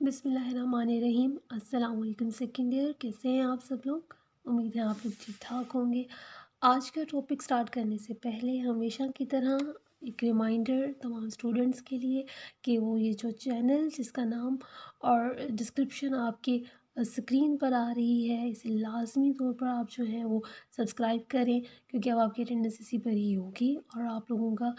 बिस्मिल्लाहिर्रहमानिर्रहीम। अस्सलाम वालेकुम सेकंड ईयर, कैसे हैं आप सब लोग। उम्मीद है आप लोग ठीक ठाक होंगे। आज का टॉपिक स्टार्ट करने से पहले हमेशा की तरह एक रिमाइंडर तमाम स्टूडेंट्स के लिए कि वो ये जो चैनल जिसका नाम और डिस्क्रिप्शन आपके स्क्रीन पर आ रही है, इसे लाजमी तौर पर आप जो है वो सब्सक्राइब करें, क्योंकि अब आपकी अटेंडेंस इसी पर ही होगी और आप लोगों का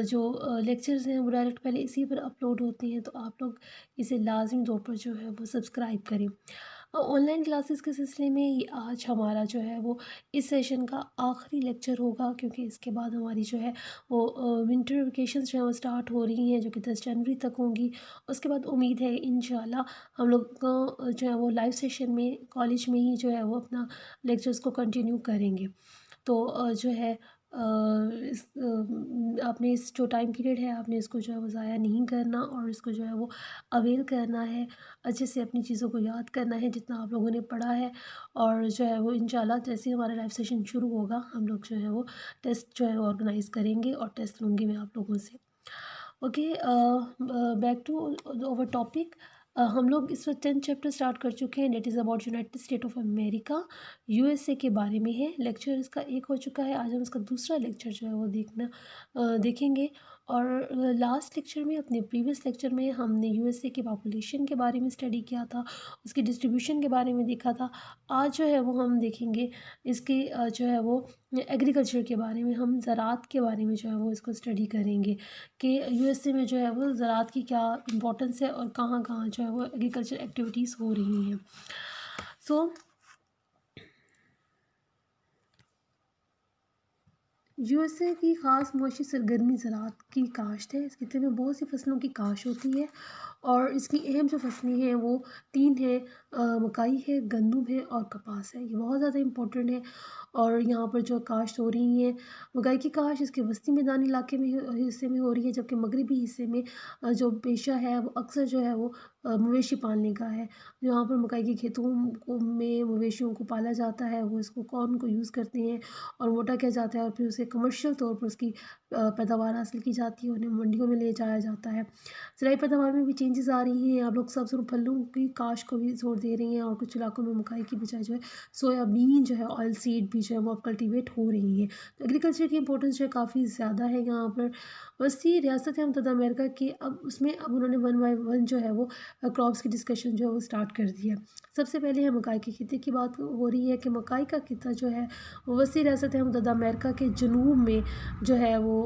जो लेक्चर्स हैं वो डायरेक्ट पहले इसी पर अपलोड होते हैं, तो आप लोग इसे लाज़मी तौर पर जो है वो सब्सक्राइब करें। ऑनलाइन क्लासेस के सिलसिले में ये आज हमारा जो है वो इस सेशन का आखिरी लेक्चर होगा, क्योंकि इसके बाद हमारी जो है वो विंटर वेकेशंस जो है वो स्टार्ट हो रही हैं, जो कि 10 जनवरी तक होंगी। उसके बाद उम्मीद है इंशाल्लाह हम लोग को जो है वो लाइव सेशन में कॉलेज में ही जो है वो अपना लेक्चर्स को कंटिन्यू करेंगे। तो जो है आपने इस जो टाइम पीरियड है आपने इसको जो है वो ज़ाया नहीं करना और इसको जो है वो अवेल करना है, अच्छे से अपनी चीज़ों को याद करना है जितना आप लोगों ने पढ़ा है। और जो है वो इंशाल्लाह जैसे ही हमारा लाइव सेशन शुरू होगा हम लोग जो है वो टेस्ट जो है ऑर्गेनाइज़ करेंगे और टेस्ट लूँगी मैं आप लोगों से। Okay, back to our topic. हम लोग इस वक्त 10th चैप्टर स्टार्ट कर चुके हैं, that is about United state of America, USA के बारे में है। लेक्चर इसका एक हो चुका है, आज हम इसका दूसरा लेक्चर जो है वो देखेंगे। और लास्ट लेक्चर में, अपने प्रीवियस लेक्चर में हमने यूएसए की पॉपुलेशन के बारे में स्टडी किया था, उसकी डिस्ट्रीब्यूशन के बारे में देखा था। आज जो है वो हम देखेंगे इसकी जो है वो एग्रीकल्चर के बारे में, हम ज़राअत के बारे में जो है वो इसको स्टडी करेंगे कि यूएसए में जो है वो ज़राअत की क्या इम्पोर्टेंस है और कहाँ-कहाँ जो है वो एग्रीकल्चर एक्टिविटीज़ हो रही हैं। सो यूएसए की ख़ास मौशी सरगर्मी ज़राअत की काश्त है। इस खित्ते में बहुत सी फसलों की काश्त होती है और इसकी अहम जो फसलें हैं वो 3 हैं, मकाई है, गंदम है और कपास है। ये बहुत ज़्यादा इम्पोर्टेंट है और यहाँ पर जो काश्त हो रही हैं, मकाई की काश्त इसके वस्ती मैदानी इलाके में हिस्से में हो रही है, जबकि मगरबी हिस्से में जो पेशा है वो अक्सर जो है वो मवेशी पालने का है। यहाँ पर मकाई के खेतों को में मवेशियों को पाला जाता है, वो इसको कॉर्न को यूज़ करते हैं और मोटा किया जाता है और फिर उसे कमर्शियल तौर पर उसकी पैदावार हासिल की जाती है, उन्हें मंडियों में ले जाया जाता है। ज़राई पैदावार में भी चेंजेस आ रही हैं, आप लोग सब्ज़ और फलों की काश्त को भी जोर दे रही हैं और कुछ इलाकों में मकाई की बजाय जो है सोयाबीन जो है, ऑयल सीड भी जो है वो अब कल्टीवेट हो रही है। तो एग्रीकल्चर की इंपॉर्टेंस जो है काफ़ी ज़्यादा है यहाँ पर। वसी रियासत है मुत्तहदा अमेरिका की, अब उन्होंने वन बाय वन जो है वो क्रॉप्स की डिस्कशन जो है वो स्टार्ट कर दी है। सबसे पहले है मकाई के खित्ते की बात हो रही है कि मकाई का खित्ता जो है वो वसी रियासत है मुत्तहदा अमेरिका के जनूब में जो है वो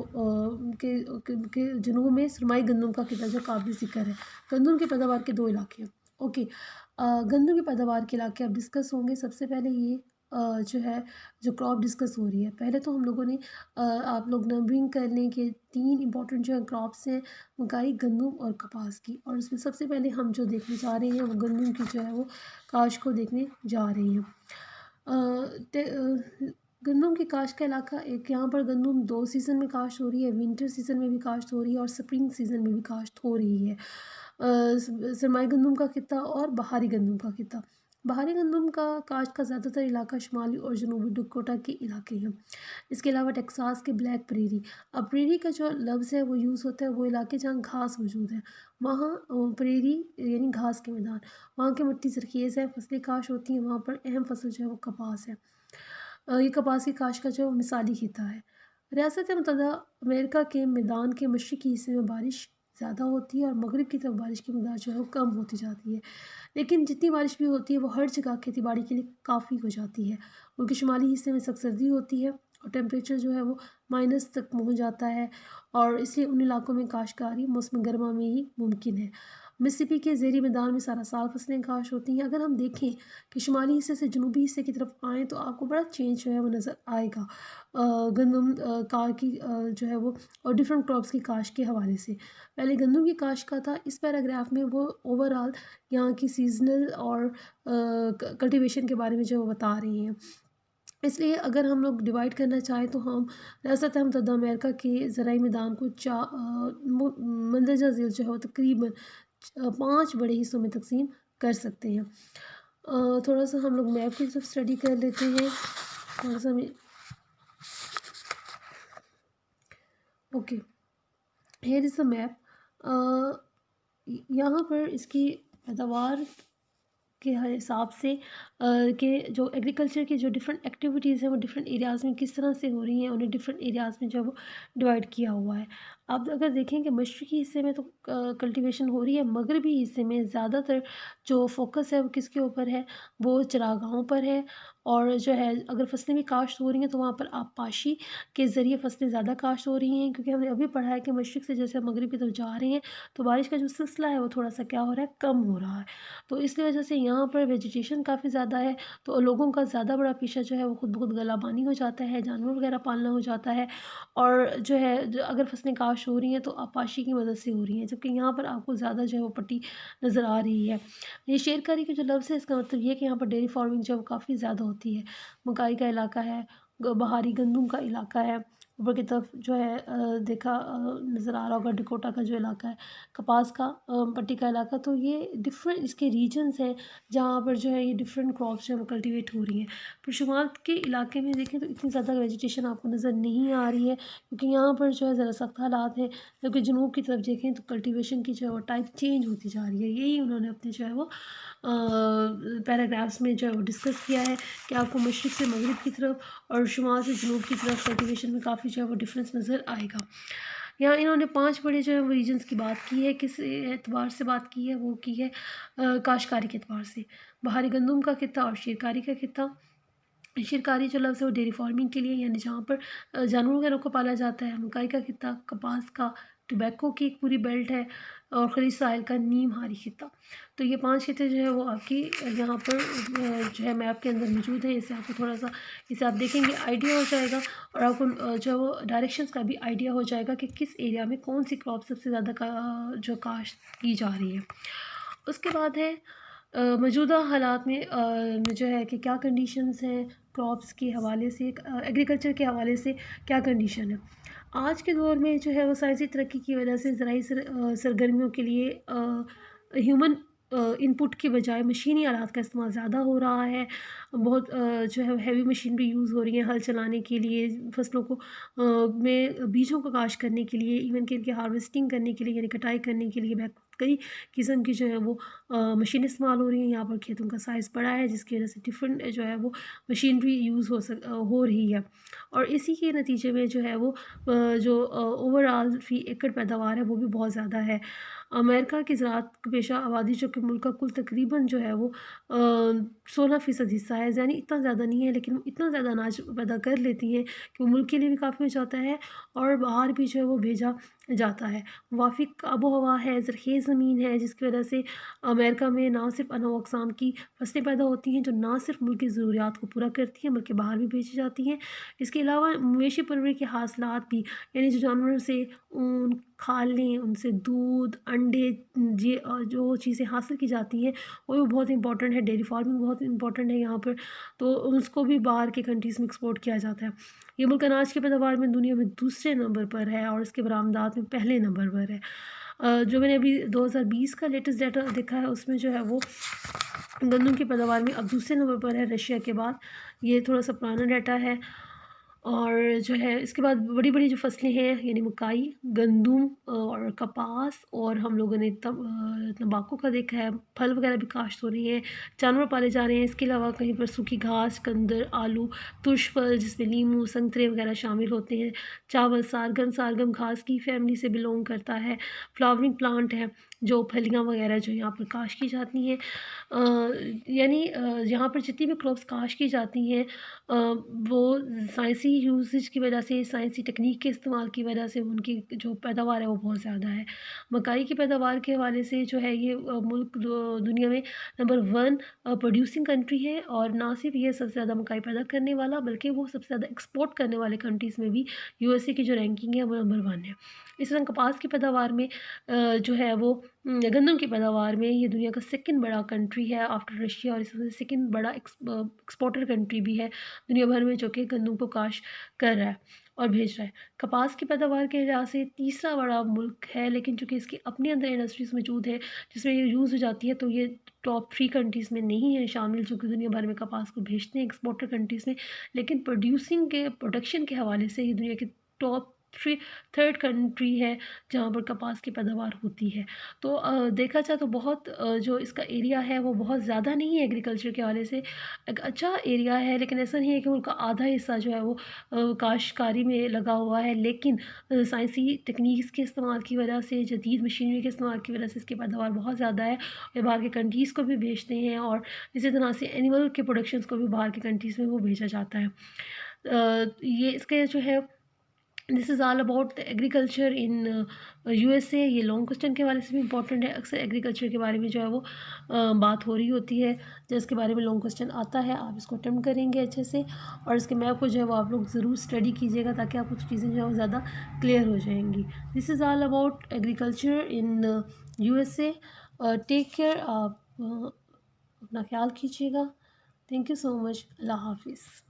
के जनूब में सरमाई गंदम का खित्ता जो काबिल ज़िक्र है। गंदम की पैदावार के 2 इलाके हैं। ओके, गंदम की पैदावार के इलाके अब डिस्कस होंगे। सबसे पहले ये जो है जो क्रॉप डिस्कस हो रही है, पहले तो हम लोगों ने आप लोग नंबरिंग कर लें कि 3 इंपॉर्टेंट जो है क्रॉप्स हैं, मकाई, गंदम और कपास की। और उसमें सबसे पहले हम जो देखने जा रहे हैं वो गंदम की जो है वो काश्त को देखने जा रहे हैं। गंदम की काश्त का इलाका एक, यहाँ पर गंदम 2 सीज़न में काश्त हो रही है, विंटर सीज़न में भी काश्त हो रही है और स्प्रिंग सीज़न में भी काश्त हो रही है। सरमाई गंदम का खित्ता और बहारी गंदम का खित्ता। बहारी गंदम का काश्त का ज़्यादातर इलाका शुमाली और जनूबी डकोटा के इलाके हैं। इसके अलावा टेक्सास के ब्लैक प्रेरी। अब प्रेरी का जो लफ्ज़ है वो यूज़ होता है वो इलाके जहाँ घास मौजूद है, वहाँ प्रेरी यानी घास के मैदान, वहाँ की मिट्टी ज़रख़ीज़ है, फसलें काश्त होती हैं, वहाँ पर अहम फसल जो है वो कपास है। ये कपास की काश्त का जो मिसाली खित्ता है। रियासत मुत्तहदा अमेरिका के मैदान के मशरक़ी हिस्से में बारिश ज़्यादा होती है और मगरिब की तरफ बारिश की मकदार जो है वो कम होती जाती है, लेकिन जितनी बारिश भी होती है वो हर जगह खेती बाड़ी के लिए काफ़ी हो जाती है। उनके शुमाली हिस्से में सख्त सर्दी होती है और टेम्परेचर जो है वो माइनस तक पहुँच जाता है और इसलिए उन इलाकों में काश्तकारी मौसम गर्मा में ही मुमकिन है। मिसिसिपी के ज़ेरी मैदान में सारा साल फसलें काश्त होती हैं। अगर हम देखें कि शुमाली हिस्से से जनूबी हिस्से की तरफ आएँ तो आपको बड़ा चेंज जो है वो नज़र आएगा, गंदम कार की जो है वो और डिफरेंट क्रॉप्स की काश्त के हवाले से। पहले गंदम की काश्त का था, इस पैराग्राफ में वो ओवरऑल यहाँ की सीज़नल और कल्टीवेशन के बारे में जो वो बता रही हैं। इसलिए अगर हम लोग डिवाइड करना चाहें तो हम रियासत मुत्तहदा अमेरिका के ज़राई मैदान को मंदरजा झील जो है वो तकरीबन 5 बड़े हिस्सों में तकसीम कर सकते हैं। थोड़ा सा हम लोग मैप की तरफ स्टडी कर लेते हैं, थोड़ा सा हमें। Okay, here is the map. यहाँ पर इसकी पैदावार के हिसाब से के जो एग्रीकल्चर की जो डिफरेंट एक्टिविटीज़ हैं वो डिफरेंट एरियाज़ में किस तरह से हो रही हैं, उन्हें डिफरेंट एरियाज़ में जो है वो डिवाइड किया हुआ है। अब अगर देखें कि मशरक़ी हिस्से में तो कल्टीवेशन हो रही है, मगरबी हिस्से में ज़्यादातर जो फ़ोकस है वो किसके ऊपर है, वो चरागाहों पर है। और जो है अगर फसलें भी काश्त हो रही हैं तो वहाँ पर आबपाशी के ज़रिए फसलें ज़्यादा काश्त हो रही हैं, क्योंकि हमने अभी पढ़ा है कि मशरिक़ से जैसे हम मगरिब की तरफ जा रहे हैं तो बारिश का जो सिलसिला है वो थोड़ा-सा क्या हो रहा है, कम हो रहा है। तो इसकी वजह से यहाँ पर वेजिटेशन काफ़ी ज़्यादा है, तो लोगों का ज़्यादा बड़ा पेशा जो है वो खुद ब खुद गला-बानी हो जाता है, जानवर वगैरह पालना हो जाता है। और जो है अगर फसलें काश्त हो रही हैं तो आबपाशी की मदद से हो रही हैं, जबकि यहाँ पर आपको ज़्यादा जो है वो पट्टी नज़र आ रही है। ये शेरकारी का जो लफ्ज़ है इसका मतलब ये है कि यहाँ पर डेयरी फार्मिंग जो है वो काफ़ी ज़्यादा होती है। मकाई का इलाका है, बहारी गंदम का इलाका है, ऊपर की तरफ जो है नज़र आ रहा होगा डकोटा का जो इलाका है, कपास का पट्टी का इलाका। तो ये डिफरेंट इसके रीजन्स हैं जहाँ पर जो है ये डिफरेंट क्रॉप्स जो है वो कल्टीवेट हो रही हैं। पर शुमाल के इलाके में देखें तो इतनी ज़्यादा वेजिटेशन आपको नज़र नहीं आ रही है, क्योंकि यहाँ पर जो है ज़रा सख्त हालात हैं। जबकि जनूब की तरफ देखें तो कल्टीवेशन की जो है वो टाइप चेंज होती जा रही है। यही उन्होंने अपने जो है वो पैराग्राफ्स में जो है वो डिस्कस किया है कि आपको मशरिक़ से मगरिब की तरफ और शुमाल से जनूब की तरफ कल्टीवेशन में काफ़ी जो है वो डिफरेंस नज़र आएगा। यहाँ इन्होंने 5 बड़े जो है वो रीजन्स की बात की है, किस एतबार से बात की है, वो की है काश्तकारी के एतबार से। बहारी गंदम का खित्ता और शेरकारी का खित्ता। शिरकारी जो लफ्ज़ है वो डेयरी फार्मिंग के लिए, यानी जहाँ पर जानवर वगैरह को पाला जाता है। मकाई का खित्ता, कपास का, टोबैको की एक पूरी बेल्ट है और खलीज साहिल का नीम हारी खित्ता। तो ये 5 खित्ते जो है वो आपकी यहाँ पर जो है मैप के अंदर मौजूद है। इससे आपको थोड़ा-सा इसे आप देखेंगे आइडिया हो जाएगा और आपको जो है वो डायरेक्शंस का भी आइडिया हो जाएगा कि किस एरिया में कौन-सी क्रॉप सबसे ज़्यादा जो काश्त की जा रही है। उसके बाद है मौजूदा हालात में जो है कि क्या कंडीशंस हैं क्रॉप्स के हवाले से, एग्रीकल्चर के हवाले से क्या कंडीशन है। आज के दौर में जो है वो साइंसी तरक्की की वजह से ज़राई सरगर्मियों के लिए ह्यूमन इनपुट की बजाय मशीनी आलात का इस्तेमाल ज़्यादा हो रहा है। बहुत जो है हैवी मशीनरी यूज़ हो रही है हल चलाने के लिए, फसलों को में बीजों को काश्त करने के लिए, इवन कि इनकी हार्वेस्टिंग करने के लिए यानी कटाई करने के लिए कई किस्म की जो है वो मशीन इस्तेमाल हो रही हैं। यहाँ पर खेतों का साइज़ बड़ा है जिसकी वजह से डिफरेंट जो है वो मशीनरी यूज़ हो रही है। और इसी के नतीजे में जो है वो जो ओवरऑल फ़ी एकड़ पैदावार है वो भी बहुत ज़्यादा है। अमेरिका की ज़राअत पेशा आबादी जो कि मुल्क का कुल तकरीबन जो है वो 16% हिस्सा है, यानी इतना ज़्यादा नहीं है, लेकिन इतना ज़्यादा अनाज पैदा कर लेती हैं कि वो मुल्क के लिए भी काफ़ी हो जाता है और बाहर भी जो है वो भेजा जाता है। मुवाफ़िक आबो-हवा है, ज़रख़ेज़ ज़मीन है, जिसकी वजह से अमेरिका में ना सिर्फ़ अनोवा अक़साम की फसलें पैदा होती हैं जो ना सिर्फ़ मुल्क की ज़रूरियात को पूरा करती हैं बल्कि बाहर भी भेजी जाती हैं। इसके अलावा मवेशी परवरी के हासिलात भी, यानी जो जानवरों से ऊन, खालें, उनसे दूध, अंडे, जो चीज़ें हासिल की जाती हैं वो भी बहुत इंपॉर्टेंट है। डेयरी फार्मिंग बहुत इंपॉर्टेंट है यहाँ पर, तो उसको भी बाहर के कंट्रीज़ में एक्सपोर्ट किया जाता है। ये मुल्क अनाज की पैदावार में दुनिया में दूसरे नंबर पर है और इसके बरामदात में पहले नंबर पर है। जो मैंने अभी 2020 का लेटेस्ट डाटा देखा है उसमें जो है वो गंदम की पैदावार में अब दूसरे नंबर पर है रशिया के बाद। ये थोड़ा-सा पुराना डाटा है। और जो है इसके बाद बड़ी-बड़ी जो फसलें हैं यानी मकाई, गंदम और कपास, और हम लोगों ने तंबाकू का देखा है, फल वगैरह भी काश्त हो रही हैं, जानवर पाले जा रहे हैं। इसके अलावा कहीं पर सूखी घास, कंदर, आलू, तुर्श फल जिसमें लीमू, संतरे वगैरह शामिल होते हैं, चावल, सरगम घास की फैमिली से बिलॉन्ग करता है, फ्लावरिंग प्लांट है, जो फलियाँ वगैरह जो यहाँ पर काश्त की जाती हैं। यानी यहाँ पर जितनी भी क्रॉप्स काश्त की जाती हैं वो साइंसी यूसेज की वजह से, साइंसी टेक्निक के इस्तेमाल की वजह से उनकी जो पैदावार है वो बहुत ज़्यादा है। मकाई की पैदावार के हवाले से जो है ये मुल्क दुनिया में नंबर 1 प्रोड्यूसिंग कंट्री है, और ना सिर्फ ये सबसे ज़्यादा मकाई पैदा करने वाला बल्कि वो सबसे ज़्यादा एक्सपोर्ट करने वाले कंट्रीज़ में भी यूएसए की जो रैंकिंग है वो नंबर 1 है। इस तरह कपास की पैदावार में जो है वो गंदम की पैदावार में ये दुनिया का सेकंड बड़ा कंट्री है आफ्टर रशिया, और इसमें सेकंड बड़ा एक्सपोर्टर कंट्री भी है दुनिया भर में, जो कि गंदम को काश्त कर रहा है और भेज रहा है। कपास की पैदावार के लिहाज से तीसरा बड़ा मुल्क है, लेकिन चूँकि इसके अपने अंदर इंडस्ट्रीज़ मौजूद है जिसमें ये यूज़ हो जाती है, तो ये टॉप 3 कंट्रीज़ में नहीं है शामिल, जो कि दुनिया भर में कपास को भेजते हैं एक्सपोर्टर कंट्रीज़ में। लेकिन प्रोडक्शन के हवाले से ये दुनिया के टॉप थर्ड कंट्री है जहाँ पर कपास की पैदावार होती है। तो देखा जाए तो बहुत जो इसका एरिया है वो बहुत ज़्यादा नहीं है एग्रीकल्चर के हवाले से, एक अच्छा एरिया है, लेकिन ऐसा नहीं है कि उनका आधा हिस्सा जो है वो काश्तकारी में लगा हुआ है। लेकिन साइंसी टेक्नीक्स के इस्तेमाल की वजह से, जदीद मशीनरी के इस्तेमाल की वजह से इसकी पैदावार बहुत ज़्यादा है। ये बाहर के कंट्रीज़ को भी भेजते हैं और इसी तरह से एनिमल के प्रोडक्शंस को भी बाहर के कंट्रीज़ में वो भेजा जाता है। ये इसके जो है, this is all about agriculture in USA. ये लॉन्ग क्वेश्चन के हवाले से भी इंपॉर्टेंट है। अक्सर एग्रीकल्चर के बारे में जो है वो बात हो रही होती है, जब इसके बारे में लॉन्ग क्वेश्चन आता है आप इसको अटेम्प्ट करेंगे अच्छे से, और इसके मैप को जो है वो आप लोग ज़रूर स्टडी कीजिएगा ताकि आपको चीज़ें जो है वो ज़्यादा क्लियर हो जाएंगी। This is all about agriculture in USA. Take care, आप अपना ख्याल कीजिएगा। Thank you so much. अल्लाह हाफिज़।